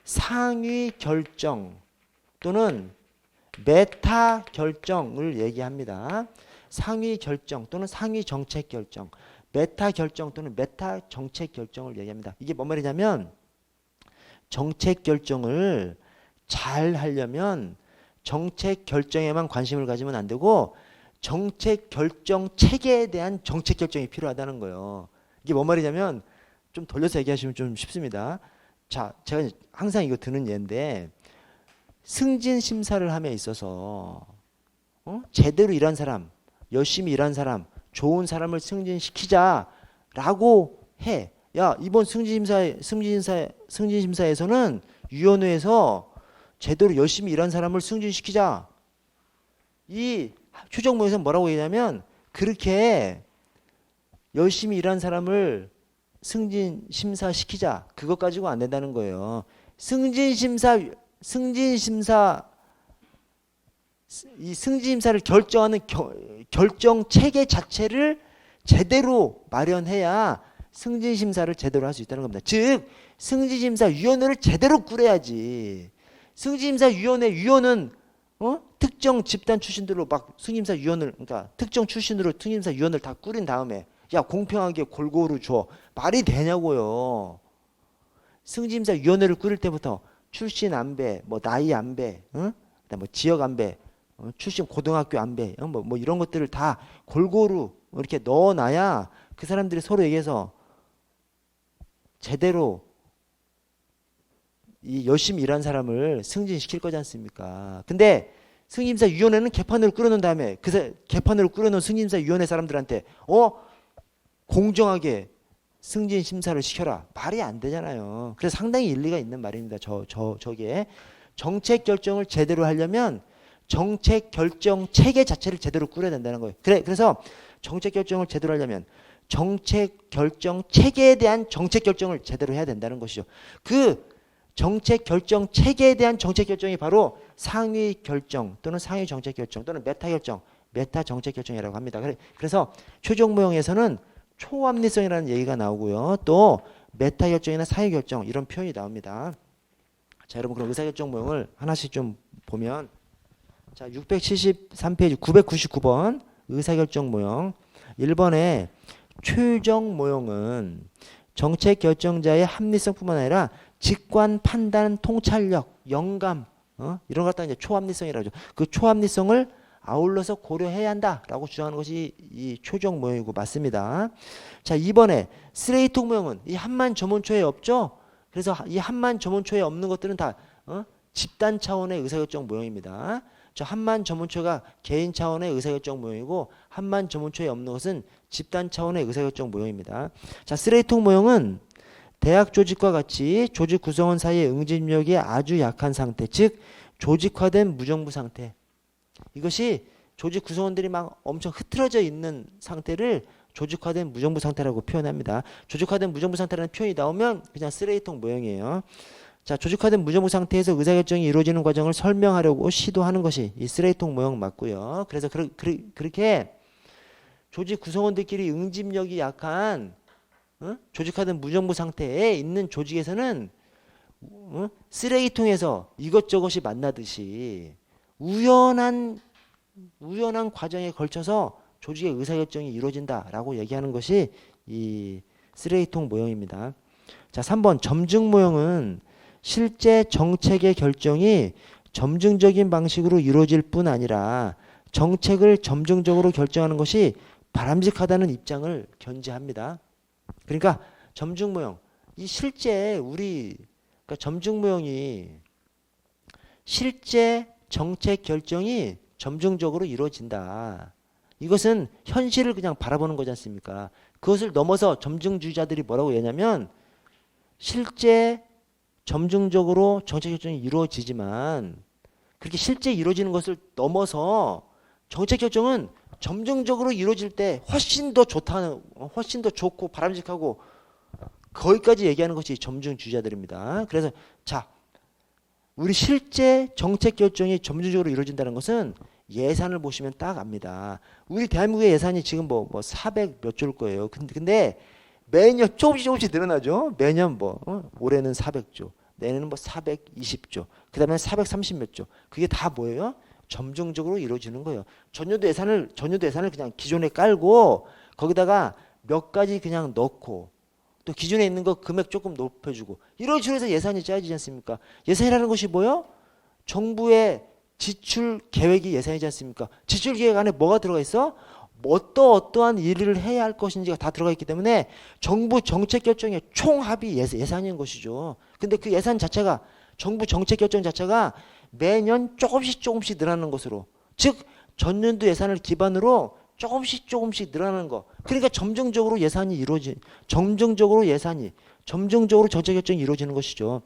상위 결정 또는 메타 결정을 얘기합니다. 상위 결정 또는 상위 정책 결정, 메타 결정 또는 메타 정책 결정을 얘기합니다. 이게 뭔 말이냐면 정책 결정을 잘 하려면 정책 결정에만 관심을 가지면 안 되고 정책 결정 체계에 대한 정책 결정이 필요하다는 거예요. 이게 뭔 말이냐면 좀 돌려서 얘기하시면 좀 쉽습니다. 자, 제가 항상 이거 드는 예인데 승진 심사를 함에 있어서 제대로 일한 사람, 열심히 일한 사람, 좋은 사람을 승진시키자라고 해. 야, 이번 승진심사에서는 위원회에서 제대로 열심히 일한 사람을 승진시키자. 이 초정모에서 뭐라고 얘기냐면 그렇게 열심히 일한 사람을 승진심사시키자. 그것 가지고 안 된다는 거예요. 이 승진심사를 결정하는 결정 체계 자체를 제대로 마련해야 승진심사를 제대로 할 수 있다는 겁니다. 즉 승진심사위원회를 제대로 꾸려야지. 승진심사위원회는 특정 집단 출신들로 막 승진심사위원을 그러니까 특정 출신으로 승진심사위원을 다 꾸린 다음에 야 공평하게 골고루 줘. 말이 되냐고요. 승진심사위원회를 꾸릴 때부터 출신 안배, 뭐 나이 안배, 그다음 뭐 지역 안배, 출신 고등학교 안배, 뭐 이런 것들을 다 골고루 이렇게 넣어놔야 그 사람들이 서로 얘기해서 제대로 이 열심히 일한 사람을 승진시킬 거지 않습니까? 근데 승진심사위원회는 개판으로 끌어놓은 다음에 그 개판으로 끌어놓은 승진심사위원회 사람들한테 공정하게 승진심사를 시켜라. 말이 안 되잖아요. 그래서 상당히 일리가 있는 말입니다. 저게 정책 결정을 제대로 하려면 정책 결정 체계 자체를 제대로 꾸려야 된다는 거예요. 그래서 정책 결정을 제대로 하려면 정책 결정 체계에 대한 정책 결정을 제대로 해야 된다는 것이죠. 그 정책 결정 체계에 대한 정책 결정이 바로 상위 결정 또는 상위 정책 결정 또는 메타 결정, 메타 정책 결정이라고 합니다. 그래서 최종 모형에서는 초합리성이라는 얘기가 나오고요. 또 메타 결정이나 상위 결정 이런 표현이 나옵니다. 자, 여러분 그럼 의사결정 모형을 하나씩 좀 보면 자, 673페이지 999번 의사결정 모형 1번에 최종 모형은 정책 결정자의 합리성뿐만 아니라 직관, 판단, 통찰력, 영감 이런 것 갖다 이제 초합리성이라고 하죠. 그 초합리성을 아울러서 고려해야 한다라고 주장하는 것이 이 초정 모형이고 맞습니다. 자, 2번에 쓰레기통 모형은 이 한만 점원초에 없죠. 그래서 이 한만 점원초에 없는 것들은 다 집단 차원의 의사결정 모형입니다. 저 한만 점원초가 개인 차원의 의사결정 모형이고 한만 점원초에 없는 것은 집단 차원의 의사결정 모형입니다. 자, 쓰레기통 모형은 대학 조직과 같이 조직 구성원 사이의 응집력이 아주 약한 상태, 즉 조직화된 무정부 상태. 이것이 조직 구성원들이 막 엄청 흐트러져 있는 상태를 조직화된 무정부 상태라고 표현합니다. 조직화된 무정부 상태라는 표현이 나오면 그냥 쓰레기통 모형이에요. 자, 조직화된 무정부 상태에서 의사결정이 이루어지는 과정을 설명하려고 시도하는 것이 이 쓰레기통 모형 맞고요. 그래서 그렇게 조직 구성원들끼리 응집력이 약한 조직화된 무정부 상태에 있는 조직에서는 쓰레기통에서 이것저것이 만나듯이 우연한 과정에 걸쳐서 조직의 의사결정이 이루어진다라고 얘기하는 것이 이 쓰레기통 모형입니다. 자, 3번 점증 모형은 실제 정책의 결정이 점증적인 방식으로 이루어질 뿐 아니라 정책을 점증적으로 결정하는 것이 바람직하다는 입장을 견지합니다. 그러니까 점증 모형, 이 실제 그러니까 점증 모형이 실제 정책 결정이 점증적으로 이루어진다. 이것은 현실을 그냥 바라보는 거지 않습니까? 그것을 넘어서 점증주의자들이 뭐라고 얘기하냐면 실제 점증적으로 정책 결정이 이루어지지만 그렇게 실제 이루어지는 것을 넘어서 정책 결정은 점증적으로 이루어질 때 훨씬 더 좋고 바람직하고 거기까지 얘기하는 것이 점증주의자들입니다. 그래서 자, 우리 실제 정책 결정이 점증적으로 이루어진다는 것은 예산을 보시면 딱 압니다. 우리 대한민국의 예산이 지금 뭐 400 몇 조일 거예요. 근데 매년 조금씩 늘어나죠. 매년 올해는 400조, 내년은 420조, 그 다음에 430 몇 조. 그게 다 뭐예요? 점증적으로 이루어지는 거예요. 전년도 예산을 그냥 기존에 깔고 거기다가 몇 가지 그냥 넣고 또 기존에 있는 거 금액 조금 높여주고 이런 식으로 해서 예산이 짜지지 않습니까? 예산이라는 것이 뭐예요? 정부의 지출 계획이 예산이지 않습니까? 지출 계획 안에 뭐가 들어가 있어? 어떠한 일을 해야 할 것인지가 다 들어가 있기 때문에 정부 정책 결정의 총합이 예산인 것이죠. 근데 그 예산 자체가 정부 정책 결정 자체가 매년 조금씩 늘어나는 것으로, 즉 전년도 예산을 기반으로 조금씩 늘어나는 거. 그러니까 점증적으로 정책 결정이 이루어지는 것이죠.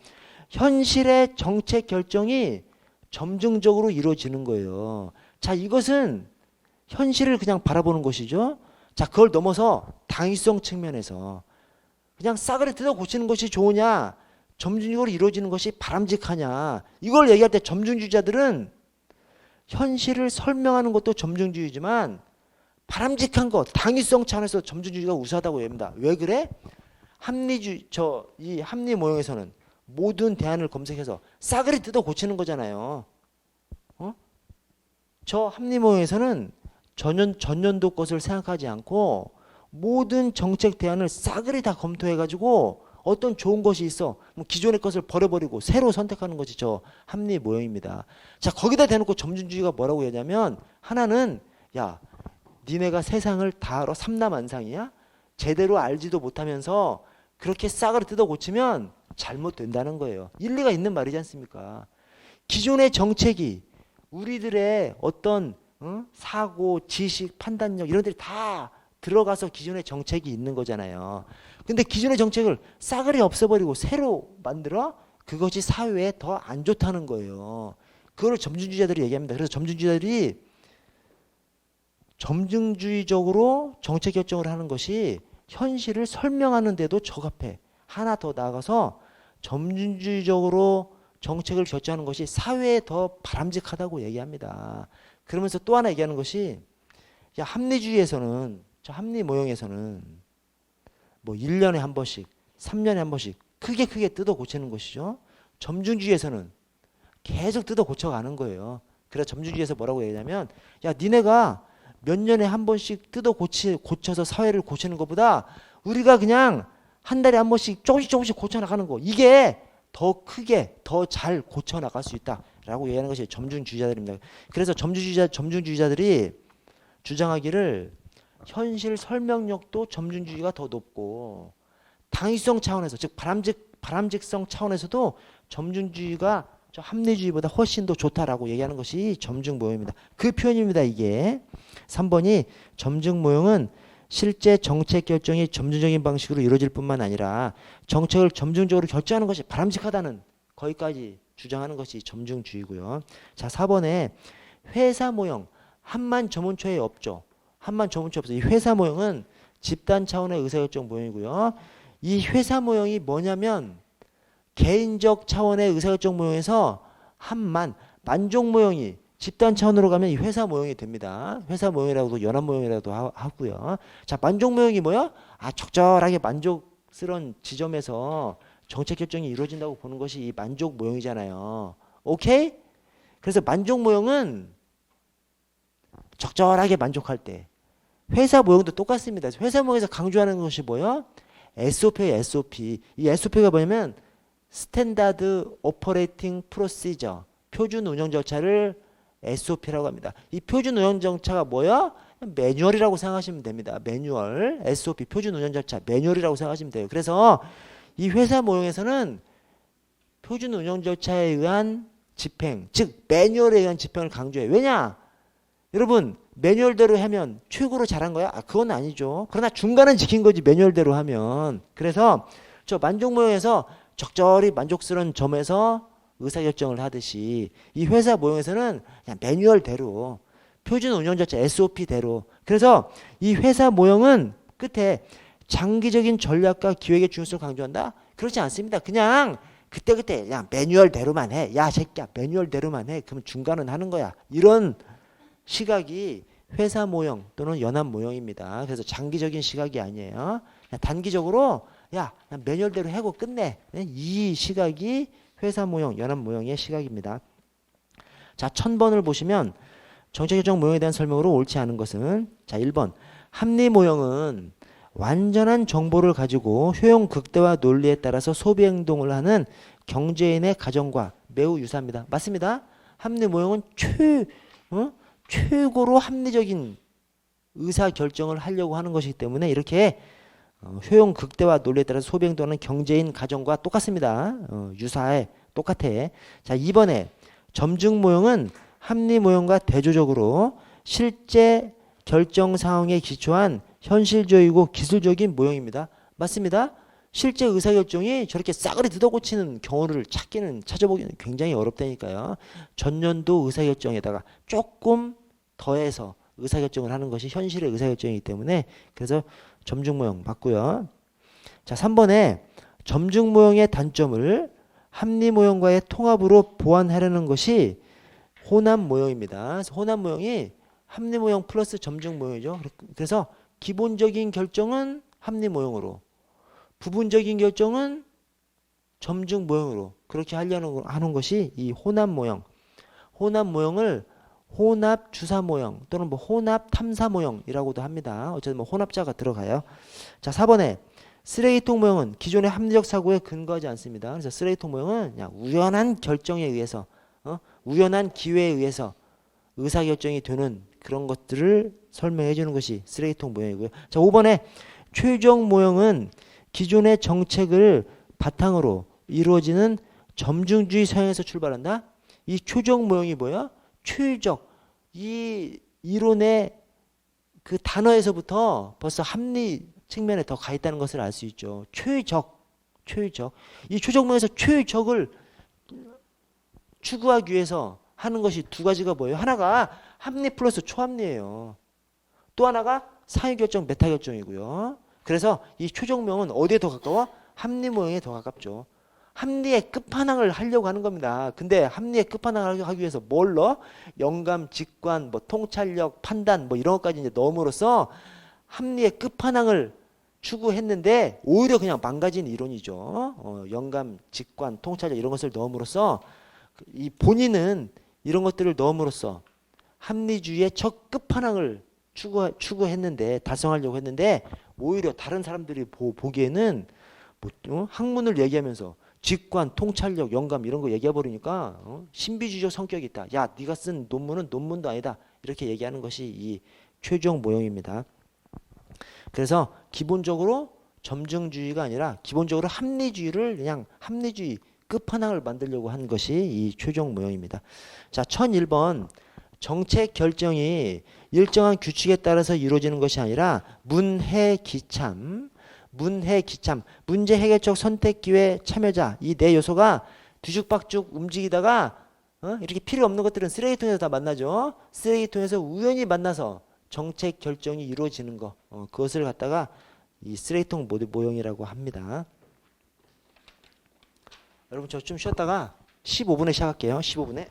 현실의 정책 결정이 점증적으로 이루어지는 거예요. 자, 이것은 현실을 그냥 바라보는 것이죠. 자, 그걸 넘어서 당위성 측면에서 그냥 싸그리 뜯어 고치는 것이 좋으냐, 점증적으로 이루어지는 것이 바람직하냐, 이걸 얘기할 때 점증주의자들은 현실을 설명하는 것도 점증주의지만 바람직한 것, 당위성 차원에서 점증주의가 우수하다고 얘기합니다. 왜 그래? 이 합리 모형에서는 모든 대안을 검색해서 싸그리 뜯어 고치는 거잖아요. 저 합리 모형에서는 전년도 것을 생각하지 않고 모든 정책 대안을 싸그리 다 검토해가지고 어떤 좋은 것이 있어, 기존의 것을 버려버리고 새로 선택하는 것이 저 합리 모형입니다. 자, 거기다 대놓고 점증주의가 뭐라고 얘기하냐면, 하나는 야, 니네가 세상을 다 알아? 삼라만상이야? 제대로 알지도 못하면서 그렇게 싸그리 뜯어 고치면 잘못된다는 거예요. 일리가 있는 말이지 않습니까? 기존의 정책이 우리들의 어떤 사고, 지식, 판단력 이런 들이 다 들어가서 기존의 정책이 있는 거잖아요. 근데 기존의 정책을 싸그리 없애버리고 새로 만들어? 그것이 사회에 더 안 좋다는 거예요. 그걸 점증주의자들이 얘기합니다. 그래서 점증주의자들이 점증주의적으로 정책 결정을 하는 것이 현실을 설명하는 데도 적합해. 하나 더 나아가서 점증주의적으로 정책을 결정하는 것이 사회에 더 바람직하다고 얘기합니다. 그러면서 또 하나 얘기하는 것이, 야, 합리주의에서는, 저 합리 모형에서는 1년에 한 번씩, 3년에 한 번씩 크게 뜯어 고치는 것이죠. 점증주의에서는 계속 뜯어 고쳐가는 거예요. 그래서 점증주의에서 뭐라고 얘기하냐면, 야, 니네가 몇 년에 한 번씩 뜯어 고쳐서 사회를 고치는 것보다 우리가 그냥 한 달에 한 번씩 조금씩 고쳐나가는 거, 이게 더 크게 더 잘 고쳐나갈 수 있다라고 얘기하는 것이 점증주의자들입니다. 그래서 점증주의자들이 주장하기를 현실 설명력도 점증주의가 더 높고 당위성 차원에서, 즉 바람직성 차원에서도 점증주의가 저 합리주의보다 훨씬 더 좋다라고 얘기하는 것이 점증 모형입니다. 그 표현입니다. 이게 3번이 점증 모형은 실제 정책 결정이 점증적인 방식으로 이루어질 뿐만 아니라 정책을 점증적으로 결정하는 것이 바람직하다는, 거기까지 주장하는 것이 점증주의고요. 자, 4번에 회사 모형, 한만 전문처에 없죠. 한만 전문처에 없어요. 이 회사 모형은 집단 차원의 의사결정 모형이고요. 이 회사 모형이 뭐냐면 개인적 차원의 의사결정 모형에서 만족 모형이 집단 차원으로 가면 이 회사 모형이 됩니다. 회사 모형이라고도 연합 모형이라고도 하고요. 자, 만족 모형이 뭐야? 적절하게 만족스러운 지점에서 정책 결정이 이루어진다고 보는 것이 이 만족 모형이잖아요. 오케이? 그래서 만족 모형은 적절하게 만족할 때. 회사 모형도 똑같습니다. 회사 모형에서 강조하는 것이 뭐예요? SOP예요, SOP. 이 SOP가 뭐냐면 스탠다드 오퍼레이팅 프로시저, 표준 운영 절차를 SOP라고 합니다. 이 표준 운영 절차가 뭐야? 매뉴얼이라고 생각하시면 됩니다. 매뉴얼, SOP, 표준 운영 절차, 매뉴얼이라고 생각하시면 돼요. 그래서 이 회사 모형에서는 표준 운영 절차에 의한 집행, 즉 매뉴얼에 의한 집행을 강조해요. 왜냐? 여러분 매뉴얼대로 하면 최고로 잘한 거야? 그건 아니죠. 그러나 중간은 지킨 거지 매뉴얼대로 하면. 그래서 저 만족 모형에서 적절히 만족스러운 점에서 의사결정을 하듯이 이 회사 모형에서는 그냥 매뉴얼대로 표준 운영 절차 SOP대로. 그래서 이 회사 모형은 끝에 장기적인 전략과 기획의 중요성을 강조한다? 그렇지 않습니다. 그냥 그때그때 그냥 매뉴얼대로만 해. 야 새끼야 매뉴얼대로만 해. 그러면 중간은 하는 거야. 이런 시각이 회사 모형 또는 연합 모형입니다. 그래서 장기적인 시각이 아니에요. 그냥 단기적으로 야 그냥 매뉴얼대로 하고 끝내. 이 시각이 회사 모형, 연합 모형의 시각입니다. 자, 1000번을 보시면 정책결정 모형에 대한 설명으로 옳지 않은 것은 자 1번 합리 모형은 완전한 정보를 가지고 효용 극대화 논리에 따라서 소비 행동을 하는 경제인의 가정과 매우 유사합니다. 맞습니다. 합리 모형은 최고로 합리적인 의사결정을 하려고 하는 것이기 때문에 이렇게 효용 극대화 논리에 따라서 소비 행동하는 경제인 가정과 똑같습니다. 유사해, 똑같아. 자, 2번에 점증 모형은 합리 모형과 대조적으로 실제 결정 상황에 기초한 현실적이고 기술적인 모형입니다. 맞습니다. 실제 의사결정이 저렇게 싸그리 뜯어고치는 경우를 찾아보기는 굉장히 어렵다니까요. 전년도 의사결정에다가 조금 더해서 의사결정을 하는 것이 현실의 의사결정이기 때문에 그래서 점증 모형 맞고요. 자, 3번에 점증 모형의 단점을 합리 모형과의 통합으로 보완하려는 것이 혼합 모형입니다. 혼합 모형이 합리 모형 플러스 점증 모형이죠. 그래서 기본적인 결정은 합리 모형으로, 부분적인 결정은 점증 모형으로 그렇게 하는 것이 이 혼합 모형. 혼합 모형을 혼합 주사 모형 또는 뭐 혼합 탐사 모형이라고도 합니다. 어쨌든 뭐 혼합자가 들어가요. 자, 4번에 쓰레기통 모형은 기존의 합리적 사고에 근거하지 않습니다. 그래서 쓰레기통 모형은 그냥 우연한 결정에 의해서 우연한 기회에 의해서 의사결정이 되는 그런 것들을 설명해 주는 것이 쓰레기통 모형이고요. 자, 5번에 최종 모형은 기존의 정책을 바탕으로 이루어지는 점증주의 서양에서 출발한다. 이 최종 모형이 뭐야? 최적. 이 이론의 그 단어에서부터 벌써 합리 측면에 더 가 있다는 것을 알 수 있죠. 최적. 이 최종 모형에서 최적을 추구하기 위해서 하는 것이 두 가지가 뭐예요? 하나가 합리 플러스 초합리예요. 또 하나가 사유결정, 메타결정이고요. 그래서 이 최종모형은 어디에 더 가까워? 합리 모형에 더 가깝죠. 합리의 끝판왕을 하려고 하는 겁니다. 근데 합리의 끝판왕을 하기 위해서 뭘 넣어? 영감, 직관, 뭐 통찰력, 판단 뭐 이런 것까지 이제 넣음으로써 합리의 끝판왕을 추구했는데 오히려 그냥 망가진 이론이죠. 영감, 직관, 통찰력 이런 것을 넣음으로써 이 본인은 이런 것들을 넣음으로써 합리주의의 첫 끝판왕을 추구했는데 달성하려고 했는데 오히려 다른 사람들이 보기에는 뭐, 학문을 얘기하면서 직관, 통찰력, 영감 이런 거 얘기해 버리니까 신비주의적 성격이 있다. 야, 네가 쓴 논문은 논문도 아니다. 이렇게 얘기하는 것이 이 최종 모형입니다. 그래서 기본적으로 점증주의가 아니라 기본적으로 합리주의를 그냥 합리주의 끝판왕을 만들려고 한 것이 이 최종 모형입니다. 자, 1001번 정책 결정이 일정한 규칙에 따라서 이루어지는 것이 아니라 문해기참, 문제 해결적 선택 기회 참여자 이 네 요소가 뒤죽박죽 움직이다가 이렇게 필요 없는 것들은 쓰레기통에서 다 만나죠. 쓰레기통에서 우연히 만나서 정책 결정이 이루어지는 거 그것을 갖다가 이 쓰레기통 모형이라고 합니다. 여러분 저 좀 쉬었다가 15분에 시작할게요. 15분에.